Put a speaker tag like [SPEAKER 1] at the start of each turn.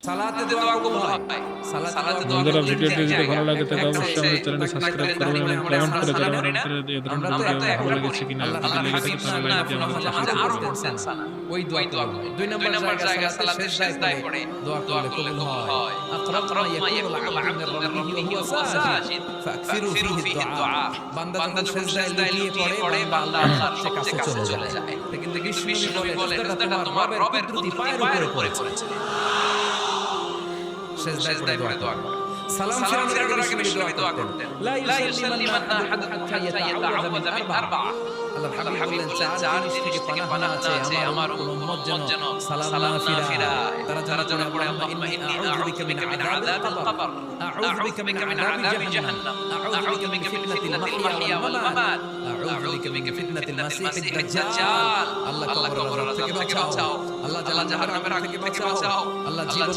[SPEAKER 1] সালাতে দোয়া কবুল হয়। সালাতে দোয়া
[SPEAKER 2] বন্ধুরা,
[SPEAKER 1] কবুল
[SPEAKER 2] ভিডিওটি যদি ভালো লাগে তাহলে
[SPEAKER 1] একটা
[SPEAKER 2] অবশ্যই
[SPEAKER 1] হচ্ছে
[SPEAKER 2] আমাদের চ্যানেলটি
[SPEAKER 1] লাইক
[SPEAKER 2] সাবস্ক্রাইব
[SPEAKER 1] করে
[SPEAKER 2] করবেন
[SPEAKER 1] দাঁড়িয়ে
[SPEAKER 2] এবং
[SPEAKER 1] পড়ে আমরা
[SPEAKER 2] কমেন্ট করে
[SPEAKER 1] সালাত
[SPEAKER 2] জানাবেন
[SPEAKER 1] করি না।
[SPEAKER 2] আপনাদের এই ধরনের
[SPEAKER 1] আমরা তো
[SPEAKER 2] ভিডিও
[SPEAKER 1] একটা
[SPEAKER 2] ভালো
[SPEAKER 1] একটা
[SPEAKER 2] লেগেছে
[SPEAKER 1] করি।
[SPEAKER 2] কিনা।
[SPEAKER 1] আল্লাহ
[SPEAKER 2] যদি লেগে থাকে
[SPEAKER 1] হাবিব
[SPEAKER 2] তাহলে লাইক দিয়ে আমাদের পাশে
[SPEAKER 1] মাঝে আরো
[SPEAKER 2] থাকবেন।
[SPEAKER 1] বলতেন ওই দোয়া কবুল হয়। 2 নম্বর জায়গা সালাতে সিজদায় পড়ে দোয়া করলে কবুল হয়। আকরাব মা ইয়াকুলুল আবদু মির রাব্বিহি ওয়া হুয়া সাজিদ ফাকসিরু ফিহি দুআ। বান্দা যখন সিজদায় লুটিয়ে পড়ে বান্দা আল্লাহর সবচেয়ে কাছে চলে যায়। কিন্তু বিশ্বনবী বলে সিজদাটা তোমার রবের কুদরতি পায়ের উপরে পড়েছে। সিজদায় পড়ে দোয়া করে। সালাম ফিরানোর আগে বিশ্বনবী দোয়া করতেন। লা ইউসাল্লিমান্না আহাদুকুম হাত্তা ইয়াতাআওয়াযা মিন আরবা'a। আল্লাহর হাবিব বলেন চার জিনিস থেকে পানাহ আছে আমার উম্মত যেন সালাম না ফিরায়। তারা যেন পড়ে আল্লাহুম্মা ইন্নী আউযু বিকা মিন আযাবিল কবর, আউযু বিকা মিন আযাবি জাহান্নাম, আউযু বিকা মিন ফিতনাতিল মাহইয়া ওয়াল মামাত, আউযু বিকা মিন ফিতনাতিল মাসিহিদ দাজ্জাল। আল্লাহ কবর থেকে বাঁচাও, আল্লাহ জাহান্নামের আগুন থেকে বাঁচাও, আল্লাহ জীবন